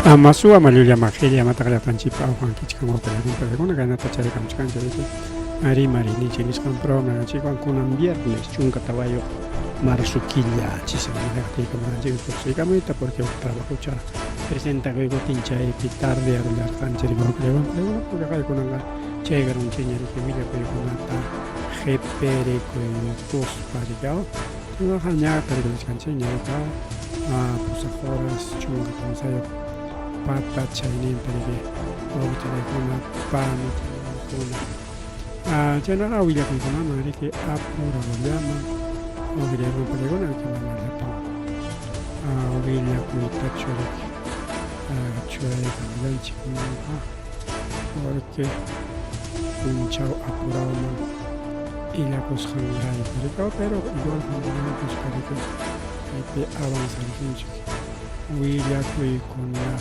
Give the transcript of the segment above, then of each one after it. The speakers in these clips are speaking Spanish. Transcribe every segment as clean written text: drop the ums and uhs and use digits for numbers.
Amasu amalulla magelia mataqalla tanchipa Juan Kichkan hotel ganata chari kamchkan chari Ari Marini chinis compro na chico kunan viernes chunka tabayo marsuquilla chisema negativa manche toxicamente porque trabajo cha presenta que gotincha y pitar de arlar tancheri go creo porque acá kunanga chegar un cheñari que mira que kunata gepere ko tos parigao no hanya pero que cancheña ka pues horas chunga tansayo pata chainin perige o kuna pan kuna general willa kuna mari que apura lo llama o griego perigona que van a la pan o villa kuita chorik chorik lanchi kuna porque un chao apurado y la cosa grande pero igual cuando pues parece que avanza el pinche Willa con la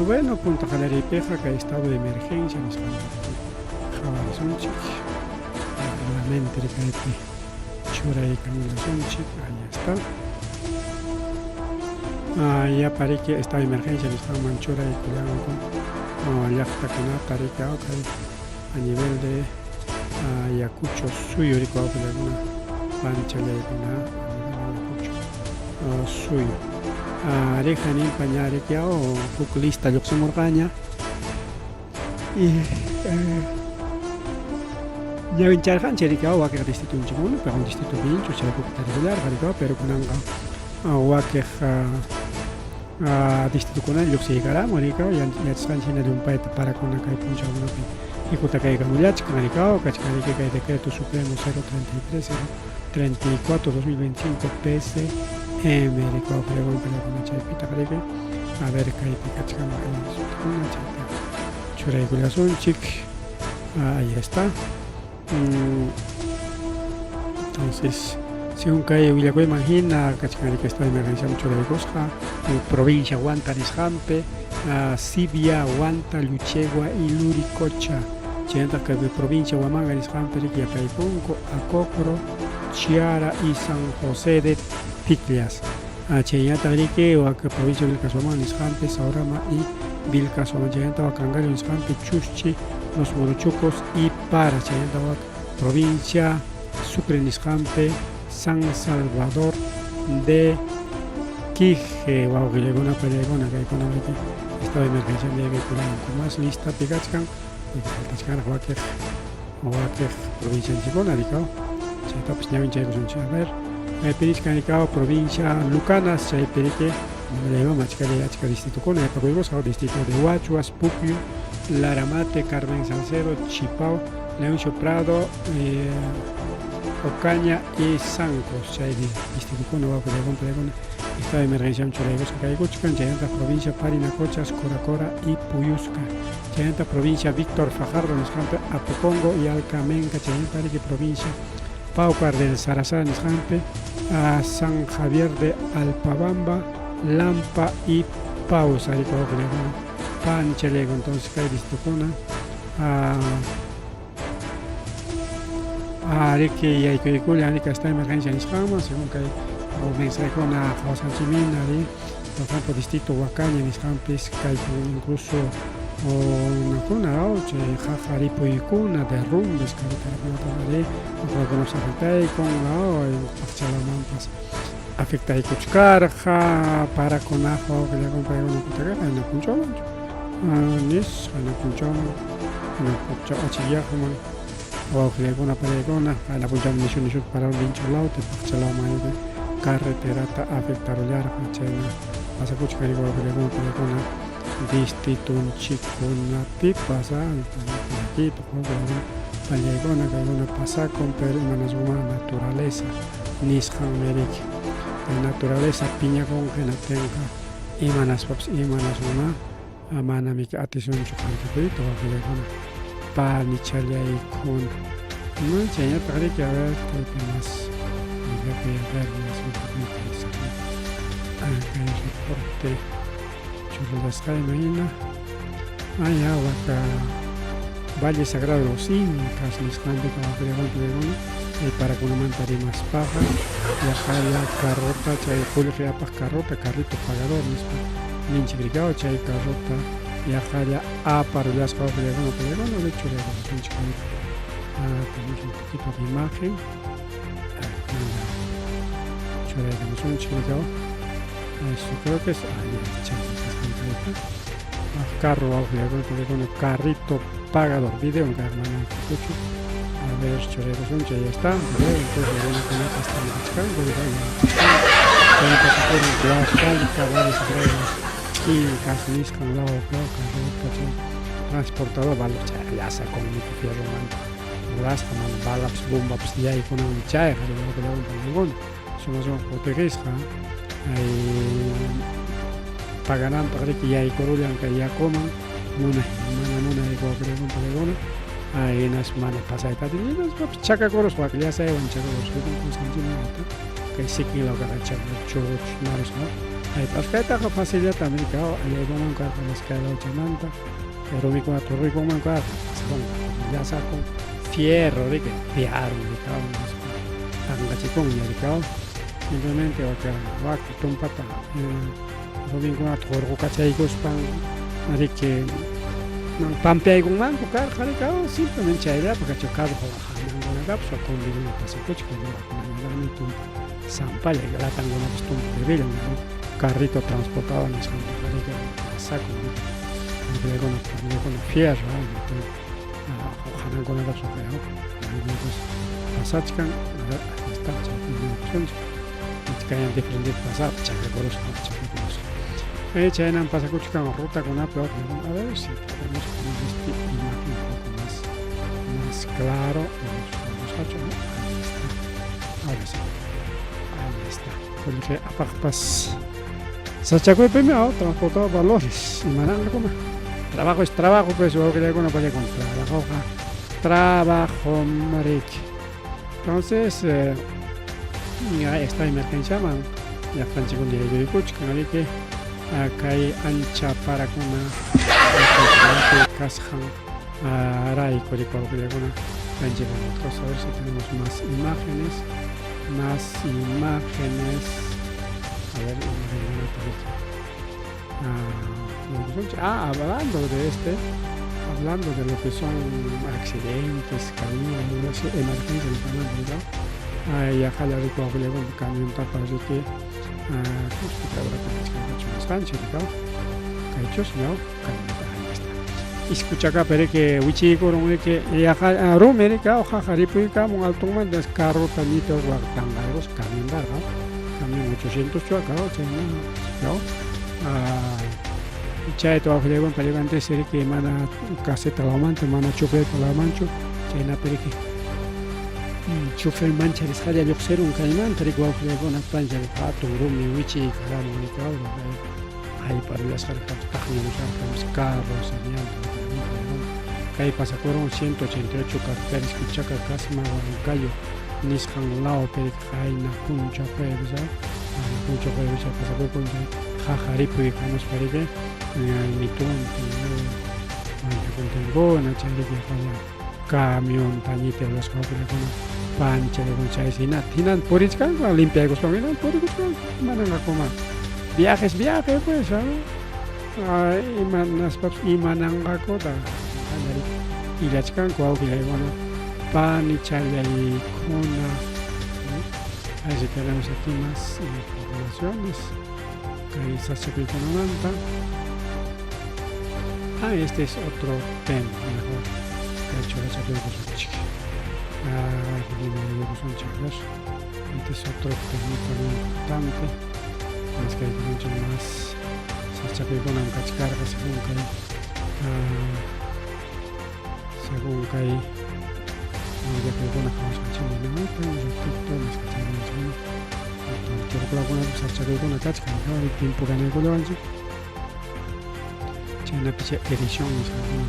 bueno punto galera y peja que ha estado de emergencia nos Javar Sonchik la mente de Caete Chura y Camila Sonchik ahí está ya parece que esta emergencia nos estaba Manchura y Culiano con Yafta con Atarika a nivel de Yacucho suyo rico de alguna pancha de Yacucho suyo Arejan pañare que o fuculista Luxemburgaña y ya en Charjan Chericao va a quedar distrito un chimón pero un distrito bien chucha regular pero con anga que distrito con el Luxigara Morica y el San China de un país para con acá y puncha uno y Kutakai Gamulach Canaricao Cachcari que hay decreto supremo 033 34 2025 PC México pregunta con chapita grave a ver qué pica una chapa churregulación chic ahí está entonces si un calle Villaco imagina cachcari que está en emergencia mucho de Cosja provincia Guanta Nisjampe Sibia Guanta Luchegua y Luricocha Chenta que provincia Huamanga Nisjampe que Paipunco Acocro Chiara y San José de Piclias, Cheyata Rique o a que provincia del Casoman, Isjampe, Saurama y Vilcasoman, Cheyanta Cangario, Isjampe, Chuschi, Los Morochucos y Para, Cheyanta provincia Sucre, Isjampe, San Salvador de Quije, wow, que llegó una pelegona que hay con estado de emergencia de con más lista, Pigachkan, y Pigachkan, Joaquín, provincia de Chicona, Ricao, Cheyata, pues ya vinche, a ver. Periscanicao provincia Lucanas, Perique, Machcaria distrito con el distrito de Huachuas, Puquio, Laramate, Carmen Salcedo, Chipao, León Prado, Ocaña y Sancos, distrito con el estado de emergencia Choregos, Caigochcan, Chayanta provincia Parinacochas, Coracora y Puyusca, Chayanta provincia Víctor Fajardo, Apocongo y Alcamenca, Chayanta provincia Paucar del Sarazán, Jampe, a San Javier de Alpabamba, Lampa y Pausa, Panchelego, entonces cae Distocona, a Areque y Aicoiculia, Areca está en emergencia en Isjama, según que o mensaje con a Josanchimina, por ejemplo, distrito Huacaña, en Isjampes, que hay incluso una cuna oche jafaripo y cuna de rumbes que ahorita nos afecta y con la pachalamampas afecta y cuchcarja para con ajo que le acompaña una cuchara en la punchón nis en la punchón en la punchón achillajuman o que le una paregona en la punchón ni para un pincho lao te pachalama de carretera afectar el arco chena pasa cuchcar igual que le una distrito un chico una pipa aquí palegona que una pasa con una naturaleza nishan merik naturaleza piña con genatenca y manas pops y manas una mana mi atención chocante que palegona pa ni chalia y con no enseña para que a ver qué más voy a ver más un poquito acá el reporte las Jaimena, hay agua acá, Valle Sagrado de los Incas, Nisjante, para que una mantaría más paja, viajar la carrota, chay, julio que carrota, carrito pagador, ninchikrikao chay carrota yaqalla aparullasqa pelegono de hecho tenemos un poquito de imagen choregamos un chikrikao eso creo que es carro pelegono carrito pagador video un hermano a ver choregos un ya está entonces bueno con esta estamos buscando y casi con la transportador vale ya se comunica las como balas bombas ya y con un chai somos un portugués pagarán para que ya y corullan que ya coman una y con ahí nas manas pasadas y chaca coros para que ya se van chaca coros que sí que lo que ha hecho maros no hay pascata que facilidad también que hay un carro más que la chamanta pero mi cuatro rico man carro ya saco fierro de que piaron de cada uno tan chicón y de simplemente acá va que tumpa pa robin cuatro roco cachaicos pan de que no pampea con man car caricao simplemente era porque chocado con la cápsula con un pasacoche que no tumpa Sampa le la tango una costumbre de ver un carrito transportado en el saco le con fierro ojalá con el vaso feo pasachkan está chacan diferente pasar chaca coros chacan pasacuchkan ruta con una peor a ver si podemos poner esta imagen un poco más claro ahora sí porque apagas sachaco primero transportado valores y mananga como trabajo es trabajo pues yo quería con para comprar trabajo mariche entonces esta emergencia man ya están con dinero de coche que acá hay ancha para con una casjan rai con el cuerpo de una entonces a ver si tenemos más imágenes a ver hablando de lo que son accidentes caídas emergencias ya jala de coagular con camión tapa de que escucha acá pero que wichi con que ya América o jajaripuica mon altoman des carro tanitos guardangaros camión larga camión 800 acá no chay to aflegon palegante ser que mana caseta la manta mana chofer la mancho chayna pero que chofer mancha les jaya yo ser un caimán pero igual aflegon a plancha de pato rumi wichi cara monica ahí para las cargas tajos carros Kay pasacueron 188 carteles Kuchaka Kasma Huancayo Nishan Lao Perikhaina Puncha Pebsa Puncha Pebsa pasacue con Jajaripu y Canos Perique Mitón Contengo Nachari que falla camión tañite las cosas con pancha de concha sina tinan porichkan limpia de cosas miran porichkan mananga coma viajes pues y mananga coda y la chica con que le van a pan y chale y cona así tenemos aquí más informaciones que se hace con manta este es otro tema mejor de hecho la chapela con su chica este es otro tema muy importante es que hay mucho más se chapela con un cachcarga según que hay ya que alguna cosa chama no tenemos el TikTok es que tenemos quiero que alguna cosa chama con una cacha no el tiempo que no lo hace una picha edición es alguna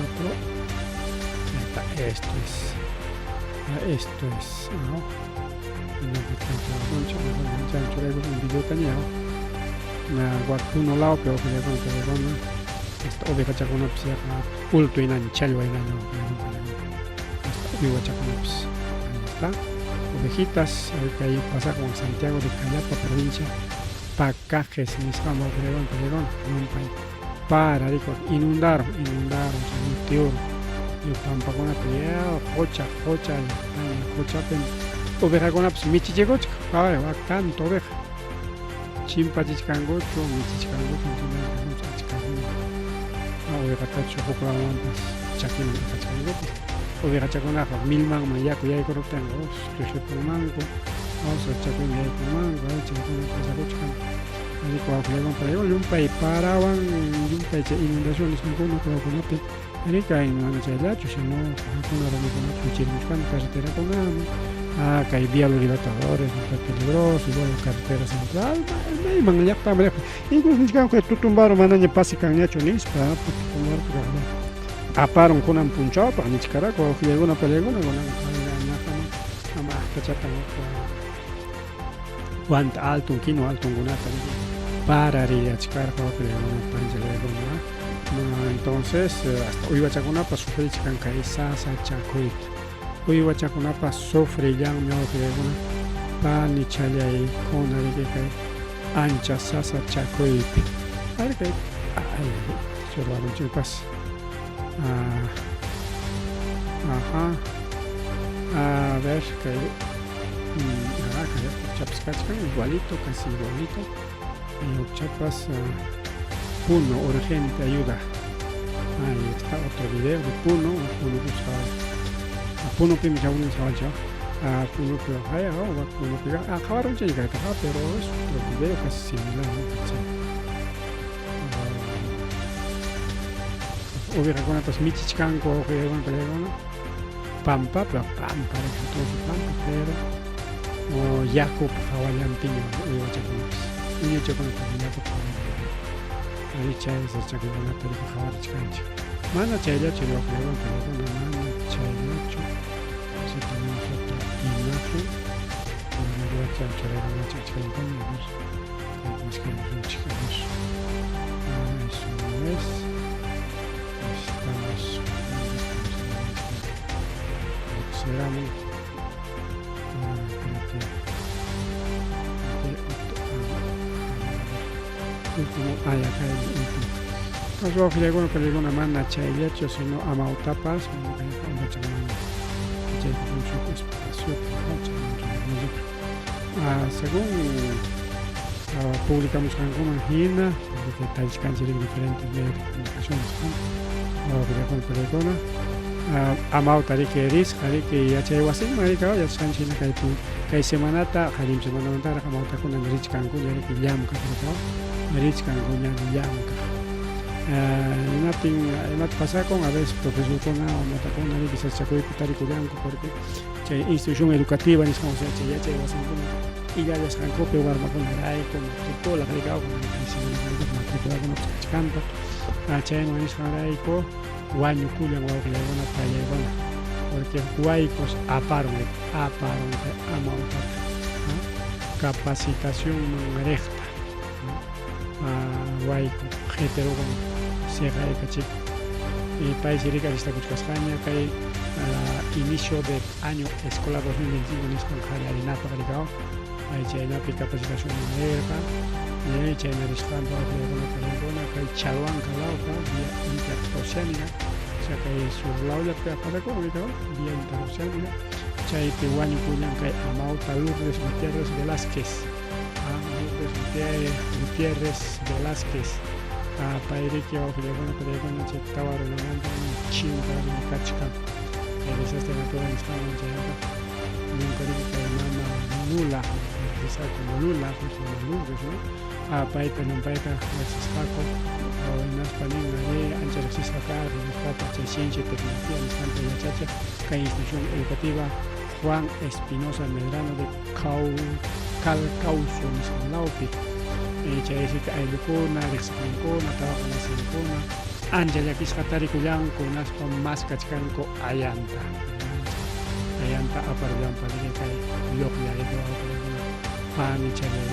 otro esto es ¿no? Un video tenía guardo lado pero que le obi baca con ups ya pulto y nanchal va y hasta obi baca con ups ahí está ovejitas, que ahí pasa con Santiago de Callapa, provincia, Pacajes, Niscamo, Pelegón, para, dijo, inundaron, Santiago, y Pampacona, Jocha, oveja con apps, Michichegoch, ahora va tanto oveja, Chimpachichcangocho, Michichcangocho, oveja tacho, Poclamantas, Chaquín, Cachcangocho. Oveja chaconaja, 1000 man mayaco, ya hay corruptengo, que por mango, vamos a chacón ya hay por mango, chacón pasacochcan, ahí cuando para yumpa y paraban, yumpa y inundaciones, no con ape, ahí caen en el chayacho, si no, con una rama con ape, chiriscan, carretera con agua, que hay vía los libertadores, muy peligroso, igual carretera central, me man ya está, incluso ni siquiera que tú tumbaron, manaña pase cañacho, ni para tumbar, aparon kunan punchao pa ni chikara ko khiyeguna paleguna guna ama kachata wanta alto kino alto guna para ri chikara ko paleguna panjaleguna entonces hasta hoy bachakuna pa sufrir chikan kai sasa chakuit hoy bachakuna pa sufrir yang myo paleguna pa ni chalia y kona ri kai ancha sasa chakuit ari kai ay chorbaron chupas. Ajá, a ver, que chapas igualito, casi igualito, y chapas Puno, urgente ayuda. Ahí está otro video de Puno busca Puno pim ya un ensayo, Puno pero hay ahora Puno pero acabaron de llegar, pero es otro video casi similar, ¿no? Oveja con atas michichcanco, oveja con pelegona, pampa, pero pampa, pero o Jacob Hawaiian piño, o chaconatas, y chaconatas, Jacob Hawaiian, ahí chay se chaconata de Hawaiian chicancho. Mana chaylacho, yo creo, pelegona, mana chaylacho, así tenemos otra imagen, me voy a chanchar a la chicancho, a ver, más que un chicanos, eso no es. Será muy último, acá el último. Entonces voy a fijar con peligro mana chaylecho, sino a mautapas, según publicamos alguna gina, porque detalles canceles diferentes medios de comunicación, voy a fijar con peligro. Amau tadi keris hari ke ya cewek wasing mari kau ya san China kai semana ta halim semana antara amau ta kunan rich kangku jadi ke jam ka kau rich kangku nya jam ka not pasa con a veces profesor con amau ta kunan ni bisa cakoi putari ko jam ko porque che institución educativa ni como se ya cewek wasing kun iga ya san ko pe war ma kun rai ko matricola kai kau kun matricola con canto che no es rai ko Guaño culian guau que le van a tallar porque guaicos aparon capacitación recta guaico hetero con serra y cachip y país rica está Cuchcasaña que hay inicio de año escolar 2025 en Esconjari Arinapa Garicao hay China capacitación recta y hay China riscando a la que hay Chaluan Calao vía interoceánica o sea que hay sur lado ya para económico vía interoceánica chay Tehuani Cuyan que hay Amauta Lourdes Gutiérrez Velázquez Gutiérrez Velázquez Pairique o Filegona Peregona Chetawaro Lemanda Chino para mi Cachica esas temperaturas estaban llegando nunca digo que mama nula quizá como Lula como Lourdes ¿no? Paita no paita Mexicaco o en español ahí ancha Mexicaca en España ciencia y tecnología en Santa Yachacha que institución educativa Juan Espinosa Medrano de Calcauso en San Laupi Chayesica hay Lucona, Rexancona, Tabacana Sincona Angela Quiscatari Cuyan con aspa más cachcanco Ayanta aparejan para que cae Yokya de Pani Chale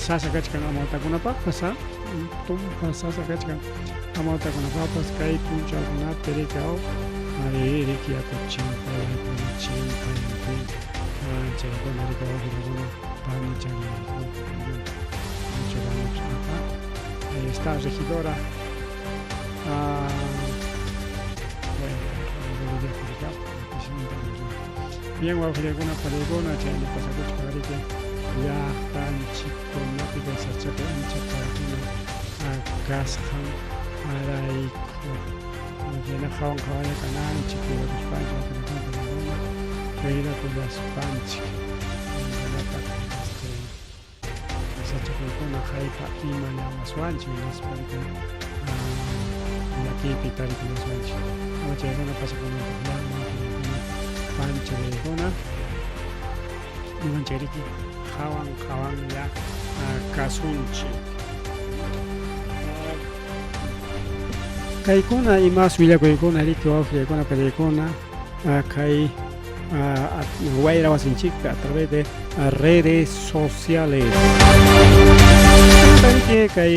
Sasa kachkan amauta kuna papas sasa kachkan amauta kuna papas kai puncha kuna terikao ari rikia kuchimpa chaykuna rikuwawkuna panichani muchos años acá. Esta regidora bien wawqiykuna palaykuna chayna pasakuchkaripi llaqtanchikkunapiqa sachapi ancha parakuna kasqan arayku chayna hawan hawalla kananchik yuyakushpanchik wawqiykuna cuidakullaspanchik sachakuykuna haypa ima llamaswanchik nisparqa llakipi tarikullaswanchik chaykuna pasakunanpaq pancharaykuna imanchariki hawanya kasunchik kaykuna imas willakuykuna riki wawqiykuna palaykuna kay wayra wasinchikpi a través de redes sociales que kay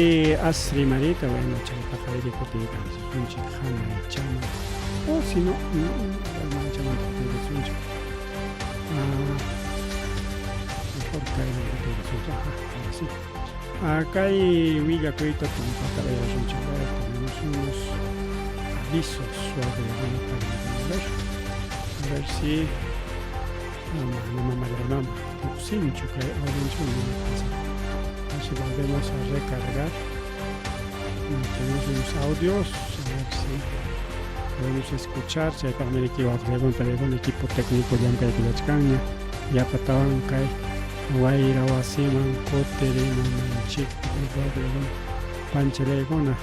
asri marika bueno chaypaqa riki kutiykanchik hanay chama o si no mejor kay kay willakuyta tumpatabayashunchik tenemos unos avisos sobre alguna para a ver si mama sinchu kay audienchuna a ver si volvemos a recargar tenemos unos audios a ver si podemos escuchar chaypaqmi rikiwawqikuna palaykunapa equipo técnico llank'aykullachkanña yapatawan kay wayra wasiman kutirimunanchikpi rikiwawqikuna pancharaykuna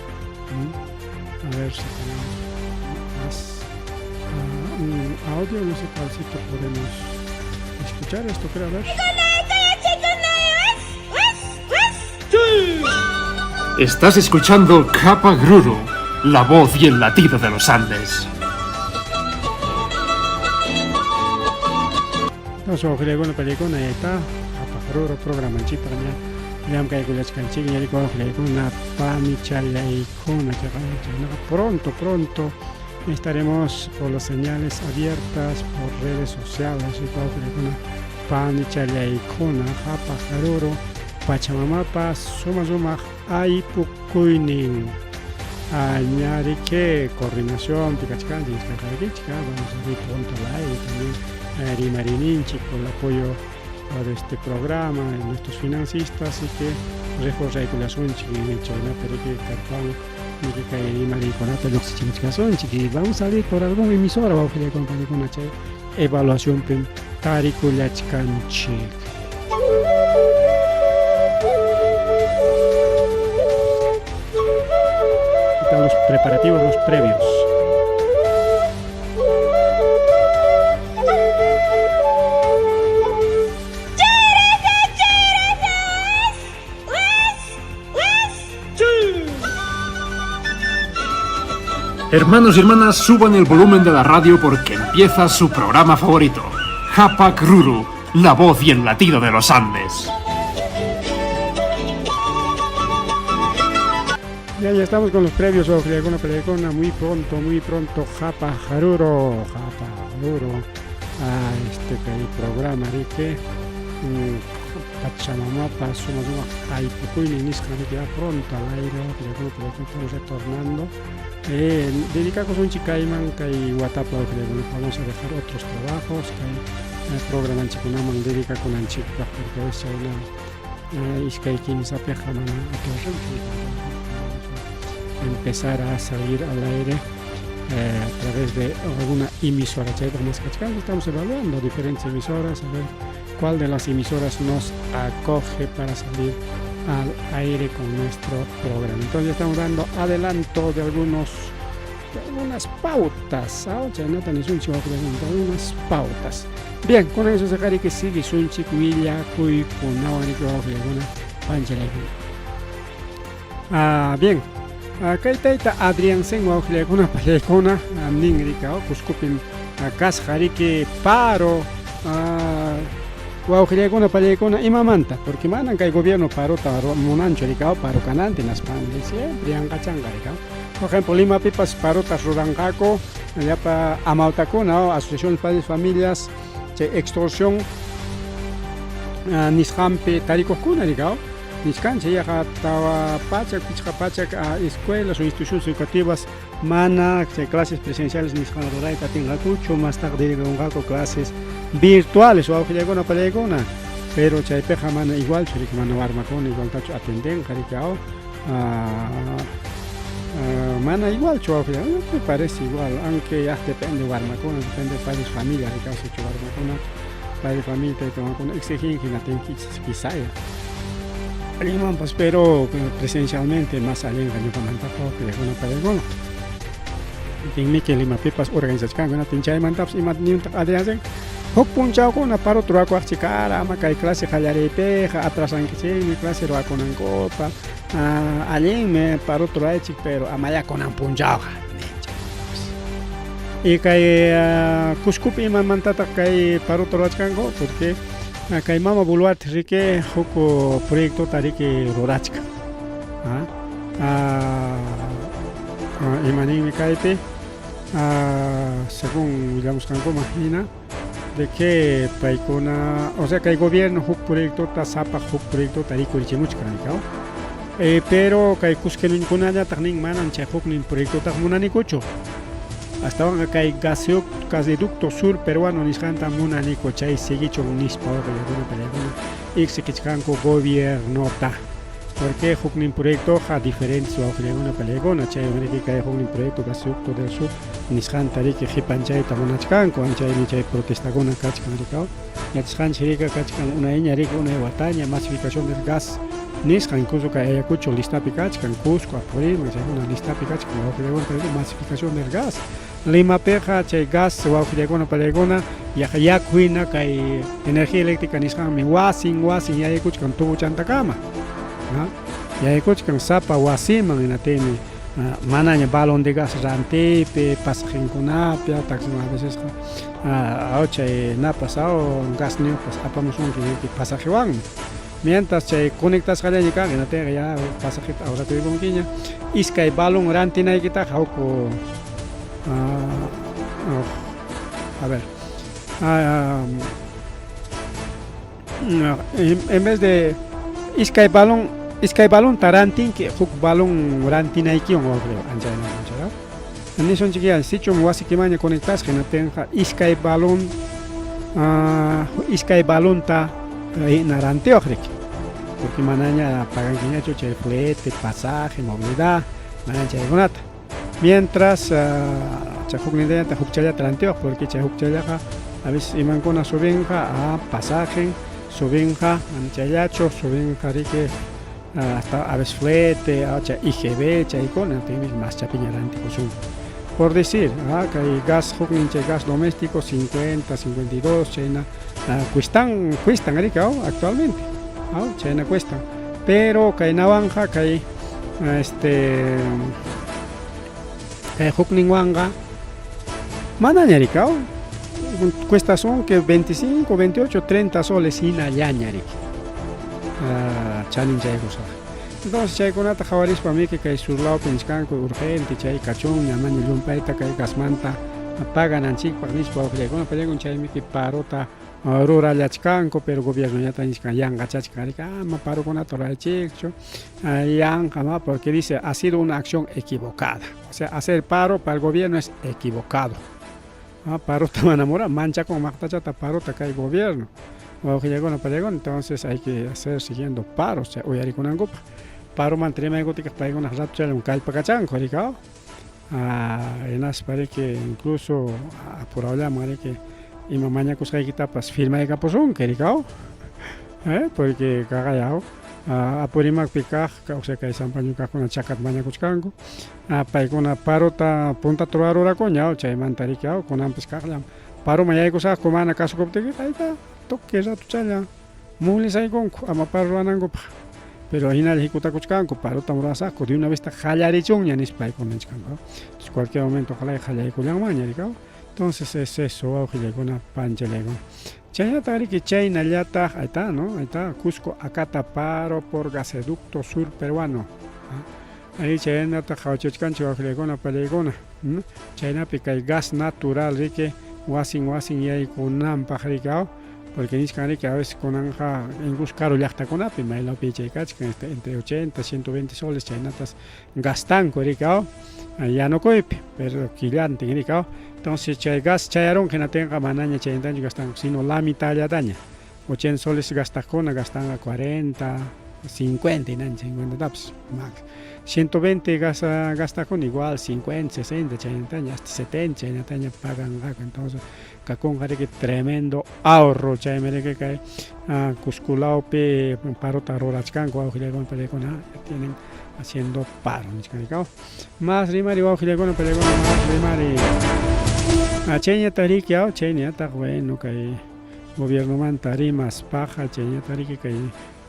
a ver si tenemos más un audio, no sé cuálcito podemos escuchar esto, creo, a ver. Estás escuchando Japa Gruru, la voz y el latido de los Andes. Wawqiykuna pallaykuna yayta Japa Gruru programa chipaña llank'aykullachkanchik rikuwawqiykuna panichalaykuna pronto estaremos por las señales abiertas por redes sociales rikuwawqiykuna panichalaykuna Japa Gruru Pachamamapa sumaq aypukuynin ñariki coordinación tikachkanchik vamos a ir pronto al aire también rimarininchik por el apoyo de este programa de nuestros financistas así que reforzaykullasunchik chaynapi riki karpan riki rimarikunata lluqsichimuchkasunchik y vamos a salir por alguna emisora wawqiykuna pallaykuna chay evaluacionpi tarikullachkanchik. Los preparativos, los previos. Hermanos y hermanas, suban el volumen de la radio porque empieza su programa favorito, Japa Gruru, la voz y el latido de los Andes. Ya estamos con los previos wawqiykuna pallaykuna muy pronto Japa Gruru este programa riki Pachamamapa sumaq aypukuynin nisqa riki pronto al aire wawqiykuna estamos retornando dedicakusunchik kayman kay watapa wawqiykuna vamos a dejar otros trabajos kay programanchikkunaman dedicakunanchikpaq porque a veces chayna iskay kimisapiqa mana atorrinchu empezar a salir al aire a través de alguna emisora. Estamos evaluando diferentes emisoras, a ver cuál de las emisoras nos acoge para salir al aire con nuestro programa. Entonces estamos dando adelanto de algunas pautas, algunas pautas. Bien, con eso se que sigue sunchik willakuykunawan rikiwawqiykuna pancharaykuna. Bien. Kay tayta Adrián sen wawqiykuna pallaykuna nin rika Cuscupin kasqa riki paro wawqiykuna pallaykuna imamanta porque manan kay gobierno parota munanchu rika paro kananti naspanpi siempre yanqachanqa rika por ejemplo Limapipas parotas ruranqaku llapa amawtakuna asociación de padres familias chay extorsión nisqanpi tarikuqkuna rikao nisqanchik yaqa tawa pachak pichqa pachak escuelas o instituciones educativas mana clases presenciales nisqan rurayta tinqakuchu mastaq dirikunqaku clases virtuales wawqillaykuna pallaykuna pero chaypiqa mana igual churik mana warmakuna igualtachu atendenqa rikao mana igual wawqilla me parece igual aunque ya depende warmakuna depende de padres familia rikao si warmakuna padres familia taytawankuna exigen que natinki kisaya Aliman, pues, pero presencialmente más alguien que yo comenta que una pareja. Tingmi que lima pipas organización que no tinchay mantaps y mat ni un adriasen. Hok punchao con una paro truaco achikara, ama kai clase jalare atrasan que mi clase roa con copa. Alguien me paro truachi pero amaya con un punchao. Y kai kuskupi man mantata kai paro truachkango porque kay mama buluat rike huko proyecto tarike rorachka imani kaype según digamos kanko imagina de que paikona o sea que el gobierno huk proyecto ta sapa huk proyecto tariko richimuchka nikao pero kay kuskelun kunanya takning manan che huk nin proyecto tak munani kucho hasta ahora que hay gasoducto sur peruano niscanta munanico chay seguicho nispa y se quechcanco gobierno ta porque huknin proyecto ha diferencia una pelegona chay que hay huknin proyecto gasoducto del sur niscanta que hipanchay tamonachcanco anchay ni chay protesta gona kachkan ricao ya chkanchirica kachkan una eña rica una guataña masificación del gas niscan incluso que hay cucho lista picachkan Cusco Apurímac una lista picachkan masificación del gas Lima peja chay gas wawqillakuna pallaykuna yakuina kay energía eléctrica nisqanmi wasin yaykuchkan tuguchantakama yaykuchkan sapa wasiman hinatimi manaña balón de gas rantipi pasajenkunapi taxima a veces chay napasao gas niupas apamusunki pasajewanmi mientras chay conectas qallañikan hinatega ya pasajita ahora tuikunkiña iskay balón rantinaykita hawku a ver en vez de Sky balón tarantin que huk balón rantinaiki on creo anjana anjara ani son chiquilla sitio muasi que maña conectas que no tenga Sky balón ta naranteo creo porque manaña pagan quiña chuche flete pasaje movilidad manaña gonata mientras chahuknidaya ta hukchaya tranteo porque chahukchaya a veces imankona subenja a pasaje subenja manchayacho subenja rique hasta a veces flete a IGB chaikona tiene más chapiñarante por decir que hay gas hukninche gas doméstico 50 52 china cuestan actualmente china cuestan pero que hay navanja que hay huknin wanga manañaricao cuesta son que 25 28 30 soles inallañaric chanin chaykusa entonces chaykunata jawaris para mí que hay sur lado pinchcanco urgente chay cachón ñamaña llumpayta kay gasmanta pagan anchikpaq nispa wawqillaykuna pallaykun chaymi que parota rurallachkanku pero gobierno ya taniskan yanqachachkanrika ama parokunata ruraychikchu yanqama porque dice ha sido una acción equivocada o sea hacer paro para el gobierno es equivocado parota manamura mancha con maqtachata parota kay gobierno wawqillaykuna pallaykun entonces hay que hacer siguiendo paro o sea uyarikunankupa paro mantenimiento paykuna rato chalun kallpakachanku rikao enas pare que incluso por hablar mare que y mamaña kuskaykita pas firma de caposun kerikao porque cagayao apurimak pikaj o sea que sampañuka con chakat maña kuchkanku paykuna parota punta troarura coñao chaymanta rikao con ampes kaglam paro maña kusa kumana caso kopteki ayta toque rato challa mulisaykunku ama paro anankupa pero hinal hikuta kuchkanku parota murasako de una vez ta jallarichunña nispaykunanchkanku entonces cualquier momento ojalá jallarikullamanña rikao entonces es eso wawqillaykuna panchallaykuna chaynata ariki chaynallata ahí está Cusco acata paro por gasoducto sur peruano ahí chaynata qhawchachkanchik wawqillaykuna pallaykuna chaynapi kay gas natural riki wasin yaykunanpaq rikao porque niscan que a veces con anja incluso caro llakta con api maila pichecach que entre 80 120 soles chainatas gastan coricao ya no coipe pero quillante coricao entonces chay gas chayaron que no tenga manaña chayantan gastan sino la mitad ya daña 80 soles gastan a 40 50 y 50 taps max 120 gasta con igual 50 60 chayantan hasta 70 chayantan pagan entonces con que tremendo ahorro chay mere que cusculao pe paro tarorachkan ko con pelecona tienen haciendo paro más rimari wa con pelecona más rimari a cheña tarikia cheña ta bueno que gobierno man tarimas paja cheña tariki que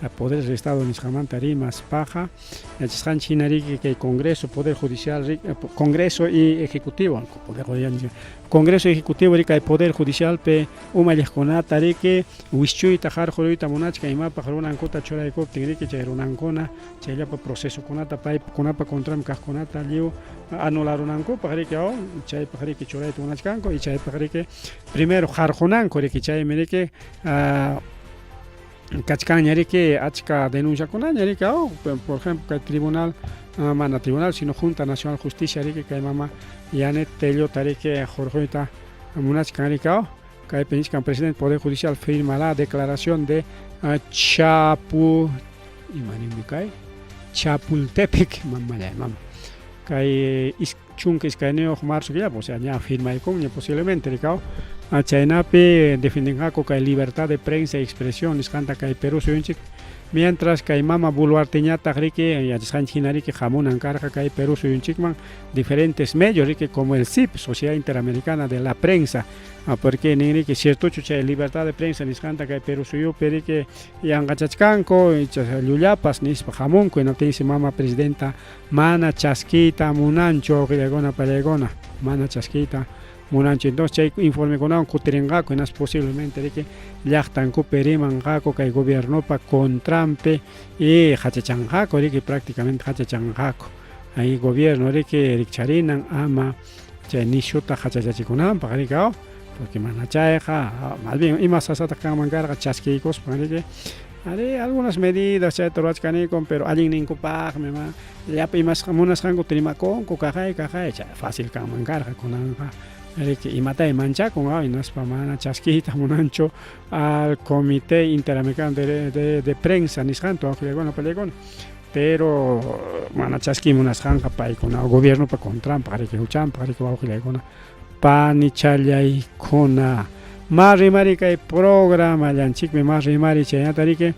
a poder del Estado Nishaman tarimas paja el chinari que Congreso Poder Judicial Congreso y Ejecutivo Congreso Ejecutivo y Poder Judicial pe umayescona tarike wishui tajar joroita monach que ima pajarunan kota chora de cop tigri que chairunan kona chaya pa proceso conata pa conapa contram casconata liu anularon ko pagari que chay pagari que chora de monach canco y chay pagari que primero jarjonan ko que chay mereke Cachcañari que achka denuncia con añari que por ejemplo que el tribunal mana tribunal sino Junta Nacional Justicia que mama yanet tello tarike jorjoita munachkari que el presidente Poder Judicial firma la declaración de Chapultepec mamá que chunque escaneo marzo ya pues ya firma y con posiblemente ricao a Chainape defienden que hay libertad de prensa y expresión es canta que hay Perú mientras que hay mama buluarteña tagrique y a chinari que jamón encarga que hay Perú man diferentes medios que como el CIP Sociedad Interamericana de la Prensa porque ni que cierto chucha libertad de prensa ni canta que hay Perú suyo pero que yang gachachcanco y chasayuyapas ni jamón que no tiene mama presidenta mana chasquita munancho que llegona palegona mana chasquita Munanchi entonces hay informe con un cutirengaco y no es posiblemente de que ya están cooperimangaco que el gobierno para contrampe y hachachanjaco de que prácticamente hachachanjaco ahí gobierno de que richarinan ama ya ni chuta hachachachikunam para que porque manachaja más bien y más asata kamangarga chasquicos para que haré algunas medidas ya torachcanicon pero alguien ni copag me ma ya más unas hango trimacon cajay fácil kamangarga con anja y mata de mancha con unas pamana chasquita monancho al Comité Interamericano de Prensa niscanto bueno pelegón pero mana chasqui unas hanja para con el gobierno para contra para que uchan para que bajo le con pani challa y cona mari marica y programa yanchik me mari mari chaya tarike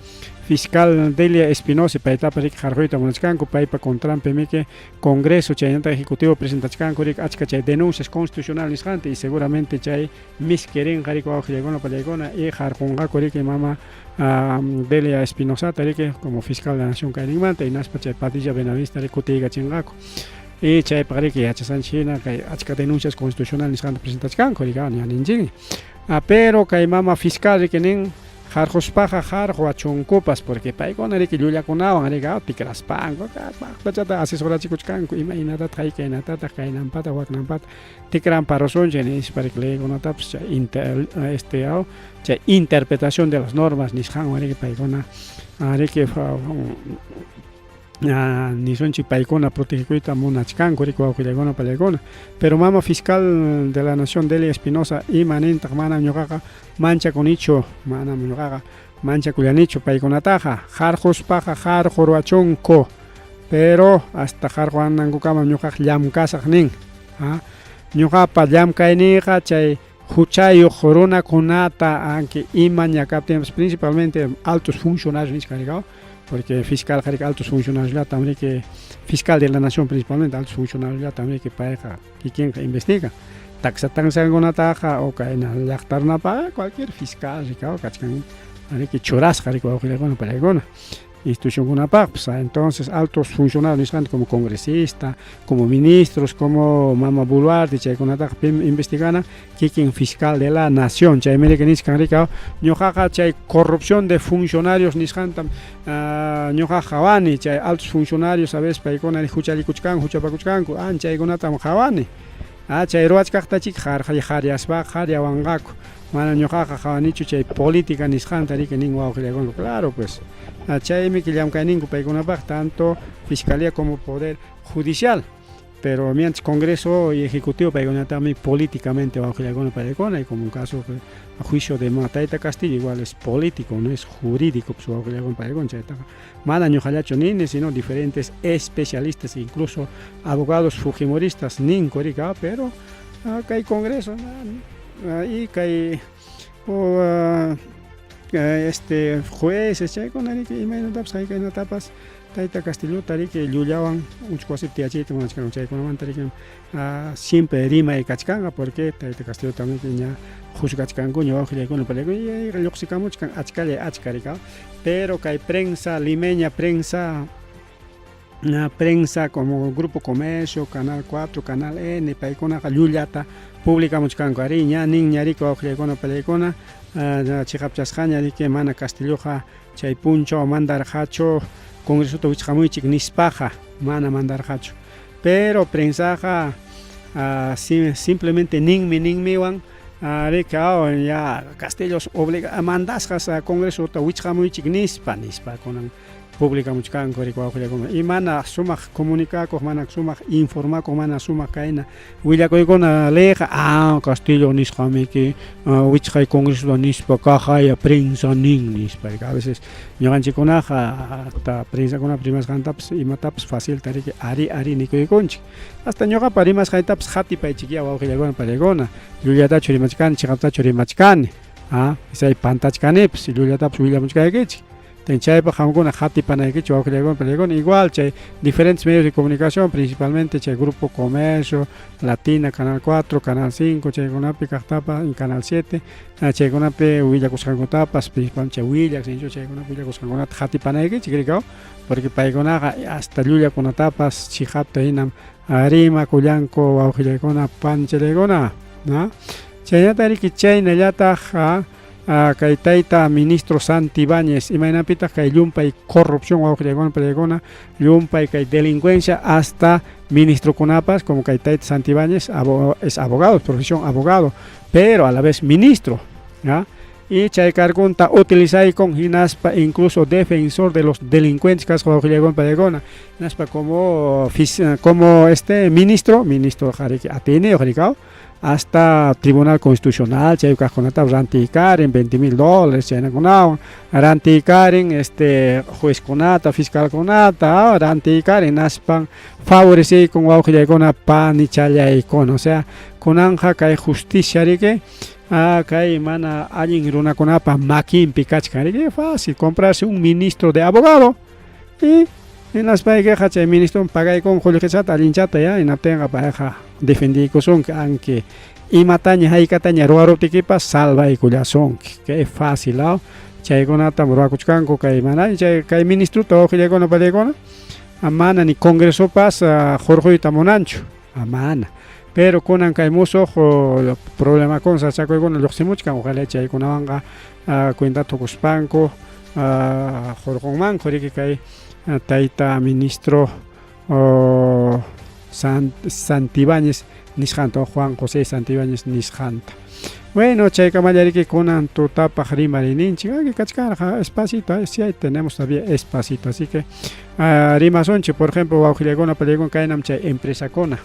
fiscal Delia Espinosa para etapa de Jarroita Monachcanco para contra que Congreso Chayanta Ejecutivo presenta Chcanco achka denuncias constitucionales y seguramente chay misqueren jarico aujlegona palegona y jarjonga que mama Delia Espinosa tarike como fiscal de la Nación Cainimante y naspa chay Patilla Benavista de Cutiga Chingaco y chay para que hachasan China que achka denuncias constitucionales presenta Chcanco ni aninjing pero que mama fiscal que nen Jarjos paja jarjo a choncopas porque paikon ari que yuya konawan ari ga tikras pango bachata asesora chikuchkanku imainata traike nata takainan pata waknan tikran parosón jenis para que le gonata interpretación de las normas nishan ari que paikona ari que ni son chipaicona protegicuita monachcan corico aujilagona palegona pero mama fiscal de la nación Delia Espinosa y manenta mana ñogaga mancha con icho mana ñogaga mancha culianicho paicona taja jarjos paja jarjoroachonco pero hasta jarjuan angukama ñogag llam kasagnin ñogapa llam kainiga chay Huchayo Jorona Conata aunque imaña captemos principalmente altos funcionarios niscarigao porque fiscal altos funcionarios también que fiscal de la nación principalmente altos funcionarios también que pareja y quien investiga taxatan alguna taja o que en la actarna para cualquier fiscal ricao cachcan que choras jarico bueno para alguna institución una papsa entonces altos funcionarios como congresista como ministros como mama buluar de con ataque investigana que quien fiscal de la nación chay americanis canrica ñojaja chay corrupción de funcionarios nishantam ñojaja jawani chay altos funcionarios a veces paikona huchali kuchkan huchapakuchkan chay gonatam jawani chay ruwachkaqtachik qharyaspa qharyawanqaku mana ñuqaqa qhawanichu chay política nisqanta riki nin wawqillaykuna claro pues chaymi killamkayninku paykunapaq tanto fiscalía como poder judicial pero mientras Congreso y Ejecutivo paykunatami políticamente wawqillaykuna paykuna y como un caso a juicio de Tayta Castillo igual es político no es jurídico pues wawqillaykuna paykuna chaytaqa mana ñuqallachu nini sino diferentes especialistas incluso abogados fujimoristas ninku rika pero kay Congreso y kay jueces chaykunariki imaynatapas hayk'aynatapas Tayta Castillo tariki llullawan uchkuwasip tiyachiyta munachkan chaykunamanta riki siempre rimay kachkanqa porque Tayta Castillo también ña juzgachkankuña wawqillaykuna pallaykuna lluqsikamuchkan achka rika pero kay prensa limeña prensa como Grupo Comercio, Canal 4, Canal N, paykunaqa llullata publicamuchkanku ari ña nin ñariki wawqillaykuna pallaykuna chiqapchasqaña riki mana Castilloqa chay punchaw mandarqachu Congresota wichqamuychik nispaqa mana mandarqachu pero prensaqa simplemente ninmiwan rika ya Castillos mandasqas Congresota wichqamuychik nispa kunan publicamuchkanku riki wawqillaykuna y mana sumaq comunicakuq mana sumaq informakuq mana sumaq kayna willakuykuna leqa Castillo nisqamiki wichqay Congreso nispa kaqaya prensa nin nispa a veces ñuqanchikkunaqa hasta prensakuna rimasqantapas imatapas facilta riki ari nikuykunchik hasta ñuqapa rimasqaytapas qatipaychik ya wawqillaykuna pallaykuna llullatachu rimachkani chiqaptachu rimachkani isay pantachkanipas llullatapas willamuchkaykichik chaypa qamkuna qatipanaykichik wawqillaykuna pallaykuna igual chay diferentes medios de comunicación principalmente chay Grupo Comercio, Latina, Canal 4, Canal 5, chaykunapi kaqtapa Canal 7 chaykunapi willakusqankutapas principalmente chay willax chaykunapi willakusqankunata qatipanaykichik rikaw porque paykunaqa hasta llullakunatapas chiqapta hinam rimakullanku wawqillaykuna panchalaykuna chayñata riki chaynallataq kay tayta ministro Santibáñez imaynapitaq kay llumpay corrupción wawqillaykuna pallaykuna llumpay kay delincuencia hasta ministrokunapas como kay tayta Santibáñez es abogado, profesión abogado pero a la vez ministro y chay karkunta utilizaykun hinaspa incluso defensor de los delincuentes kasqa wawqillaykuna pallaykuna hinaspa como ministro qariki ateneo rikaw hasta Tribunal Constitucional chay kaqkunatapas rantikarin $20,000 chaynakunawan rantikarin juezkunata fiscalkunata rantikarin naspan favoreciykun wawqillaykuna panichalyaykuna o sea kunanja kay justicia riki kay mana allin runakunapas makinpi kachkan riki fácil comprarse un ministro de abogado y naspaykiqa chay ministro pagaykun qullqisata allinchata ya hinaptinqa payqa defendiykusunki anki imataña haykataña ruwaruptikipas salvaykullasunki que fácil chaykunata ruwakuchkanku kay mana kay ministruta wawqillaykuna pallaykuna mana ni Congresopas hurquyta munanchu mana pero kunan kay musuq problemakuna sachakuykuna lluqsimuchkan ojalá chaykunawanqa cuenta tukuspanku hurqunmanku riki kay tayta ministro Santibáñez nisqanta Juan José Santibáñez nisqanta bueno chaykamallariki kunan tutapaq rimarininchik aquí kachkarqa espacito sí ahí tenemos todavía espacito así que rimasunchik por ejemplo wawqillaykuna pallaykuna kaynam chay empresakuna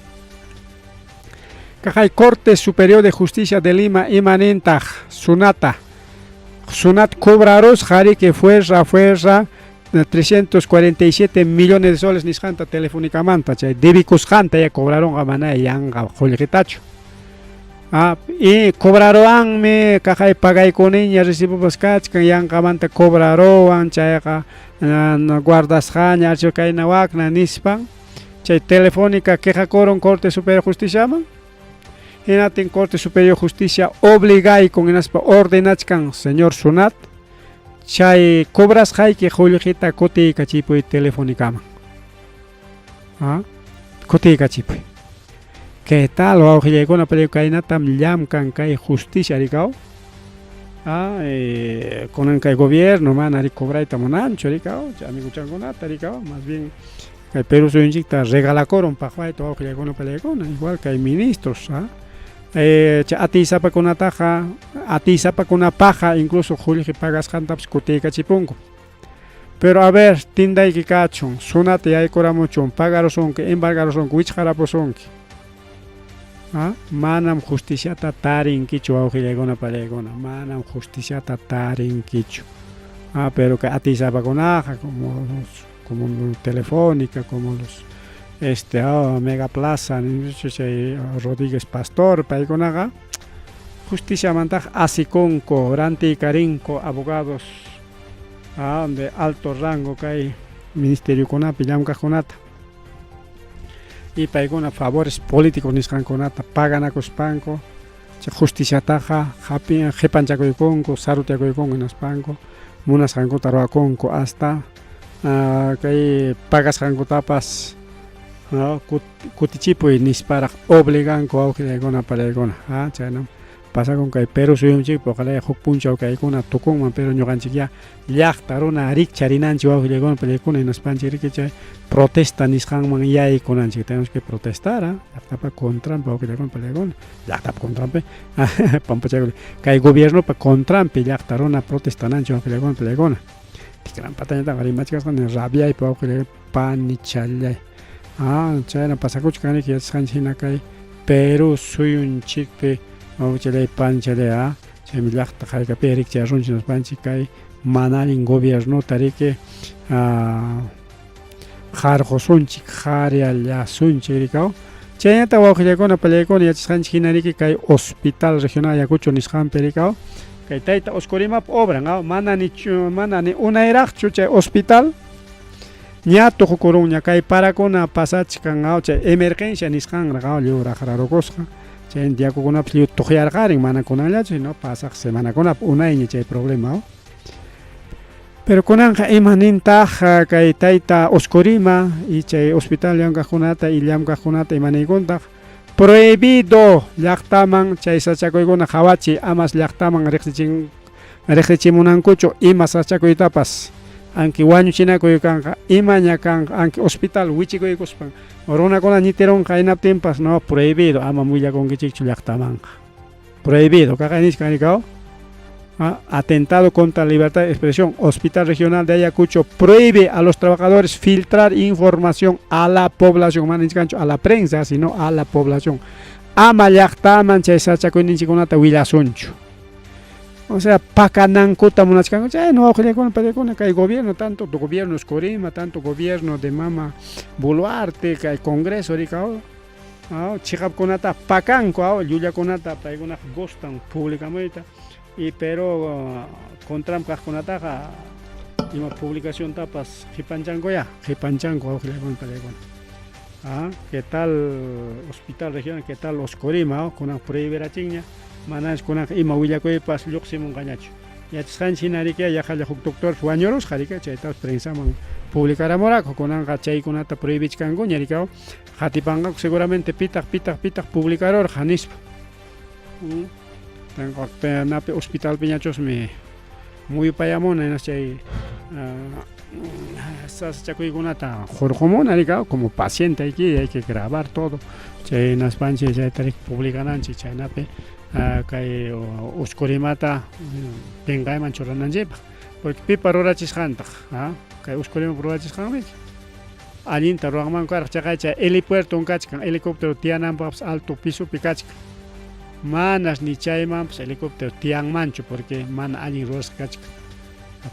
kaqay Corte Superior de Justicia de Lima imanintaq Sunat cobraros qhariki fuerza 347 millones de soles nisqanta telefónicamanta chay debikusqanta ya cobraron mana yanqa qullqitachu y cobrarowanmi kaqay pagaykuniña recibipas kachkan yanqamanta cobrarowan chayqa guardasqaña archivo kayna wakna nispan chay telefónica quejakuron Corte Superior de Justiciaman hinatin Corte Superior de Justicia obligaykun hinaspa ordenachkan señor Sunat chay cobrasqayki qullqita kutiykachipuy telefónicaman kutiykachipuy ¿qué tal wawqillaykuna kaynatam llamkan kay justicia rikaw kunan kay gobierno mana ri cobrayta munanchu rikaw amiguchankunata rikaw más bien kay Perú suyunchikta regalakoron paqwayta wawqillaykuna palaykuna igual kay ministros chay atisapakunapaqa incluso qulli pagasqantapas kutiykachipungku. Pero a ver, tindayki kachun, sunata yaykuramuchun, pagarusunki, embargarusunki, wichqarapusunki. Manam justiciata tarinkichu wawqillaykuna palaykuna, manam justiciata tarinkichu. Pero que atisapakunaqa como Telefónica, como los Megaplaza, Rodríguez Pastor, paykunaqa justicia mantaj asikunku, rantiykarinko abogados de alto rango kay ministerio kunapi llamkaqkunata y paykuna favores políticos nisqankunata paganakuspanku chay justiciataqa qhipanchakuykunku, sarutyakuykunku hinaspanku munasqankuta ruwakunku hasta kay pagasqankutapas kutichipuy nisparaq obliganku wawqillaykuna palaykuna chaynam pasakun kay Perú suyunchikpi ojalá huk punchaw kaykuna tukunman pero ñuqanchik ya llaqta runa rikcharinanchik wawqillaykuna palaykuna hinaspanchik riki chay protesta nisqanman yaykunanchik tenemos que protestar llaqtapa contrampi wawqillaykuna palaykuna llaqtapa contrampi pampachaykunapi kay gobiernopa contrampi llaqta runa protestananchik wawqillaykuna palaykuna tikran patañataqa rimachikasqani rabiaypi wawqillaykuna panichallay chayna pasakuchik kaniki yachasqanchik hina kay Perú suyunchikpi wawqichalay panchalay chaymi llaqta hallqapi rikchayarunchik nispanchik kay manalin gobiernuta riki qarqusunchik qhariallasunchik rikaw chayñata wawqillaykuna palaykuna yachasqanchik hina riki kay hospital regional Ayacucho nisqanpi rikaw kay tayta Oscurimapi obran mana ni unayraqchu chay hospital ña tuqukurun ña kay parakuna pasachkan chay emergencia nisqanraq liwraq rarukusqa chay yakukunapas lliw tuqyarqarin mana kunanllachu sino pasaq semanakunapi unayña chay problema pero kunanqa imanintaq kay tayta Oscurima y chay hospital llamkaqkunata y llamkaqkunata imanaykuntaq prohibido llaqtaman chay sachakuykuna hawachi amas llaqtaman riqsichimunankuchu ima sachakuytapas anki wañuchinakuy kanqa imaña kanqa anki hospital wichikuykuspan runakuna ñitironqa hinaptinpas no prohibido ama willakunkichikchu llaqtamanqa prohibido kaqay nishkanikaw atentado contra la libertad de expresión. Hospital Regional de Ayacucho prohíbe a los trabajadores filtrar información a la población, a la prensa, sino a la población. Ama llaqtaman chay sachakuyninchikunata willasunchu. O sea, pakanankuta munachkanku, no wawqillaykuna kay gobierno, tanto gobierno Oscurima, tanto gobierno de Mama Boluarte, kay Congreso rikaw, chiqapkunata pakanku, llullakunata paykuna gustan publicamayta. Y pero contram kaqkunataqa ima publicación tapas qipanchanku wawqillaykuna palaykuna qué tal hospital regional, qué tal Oscurima kunan prohibirachinña manash kunan ima willakuypas lluqsimunqañachu yachasqanchik hinariki yaqalla huk doctor wañurusqa rika chaytapas prensaman publicaramuraqku kunanqa chaykunata prohibichkankuña rikaw qatipanqaku seguramente pitaq publicarurqa nispa napi hospital piñachosmi muy payamona chay sachakuykunata hurqumuna rikaw como paciente hay que grabar todo chay naspanchik chaytarik publicananchik chaynapi kay Oscurimata pinqayman churananchikpaq porque pipa rurachisqantaq kay Oscurima rurachisqanmi allinta ruranman karaq chay helipuerto kachkan helicóptero tiyananpaqpas alto pisopi kachkan manas ni chaymanpas helicóptero tiyanmanchu porque mana allin rurasqa kachkan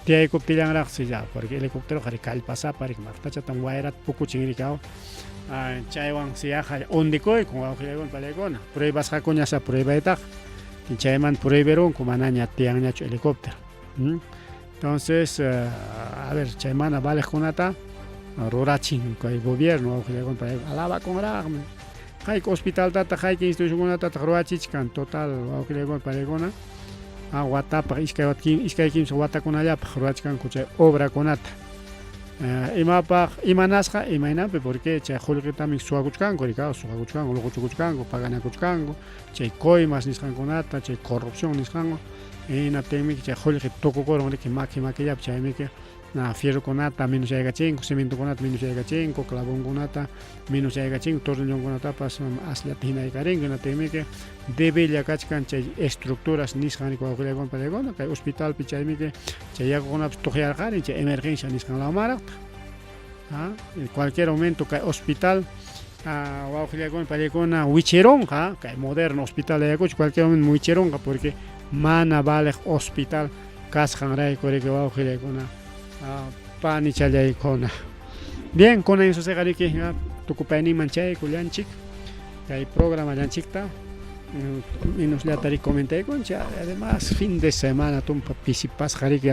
tiyaykuptillanraqsi ya porque helicóptero qhari kallpasapa rik maqtachatan wayrata pukuchin rikaw chaywan siyaqa undikuyku wawqillaykuna palaykuna pruebasqakuñasa pruebaytaq chayman prueberunku manaña tiyanñachu helicóptero entonces a ver chay mana valeqkunata rurachin kay gobierno wawqillaykuna palaykuna alabakunraqmi qayka hospitaltata qayka institucionkunata ruwachichkan total wawqillaykuna palaykuna watapaq iskay kimsa watakunallapaq ruwachkanku chay obrakunata imanasqa imaynapi porque chay qullqitami suwakuchkanku rikaw suwakuchkanku luquchukuchkanku paganakuchkanku chay coimas nisqankunata chay corrupción nisqanku hinaptinmi chay qullqi tukukurun riki makillapi chaymiki fierro conata menos yaygachinko, cemento conata menos yaygachinko, clavón conata menos yaygachinko, tornillón conata pas asla tinaykarinko natemike debe llakachkan chay estructuras nisqani wawqillaykuna pallaykuna kay hospitalpi chaymike chay yakukunapas tuqyarqani chay emergencia nisqanlawmaraqta en cualquier momento kay hospital wawqillaykuna pallaykuna wichironqa kay moderno hospital yaykuchik cualquier momento wichironqa porque mana baleq hospital kasqanrayku riki wawqillaykuna pani challaykuna. Bien, con eso se gariki tukupayninman chaykullanchik kay programa llanchikta menos latari comentaykunchik además fin de semana tumpa pisipasqa riki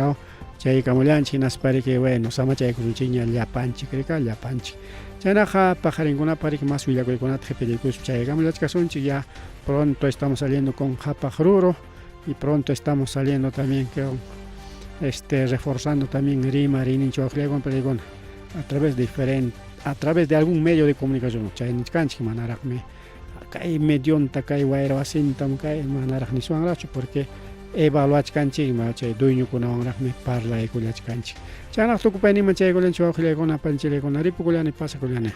chaykamullanchik naspariki bueno samachaykunchik ña llapanchik rika llapanchik chaynaqa pajarinkunapa riki mas willakuykunata qhipillaykuchik chaykamullanchik ya pronto estamos saliendo con Hapaq Ruru y pronto estamos saliendo también con reforzando también Rima, Rinincho, a través de algún medio de comunicación. Chaynichkanchik manaraqmi kay medionta kay wayra wasintam kay manaraq niswanrachu porque evaluachkanchikma chay dueñokunawanraqmi parlaykullachkanchik. Chaynaq tukupayninman chaykullanchik wawqillaykuna panchilaykuna ripukullani pasakullani.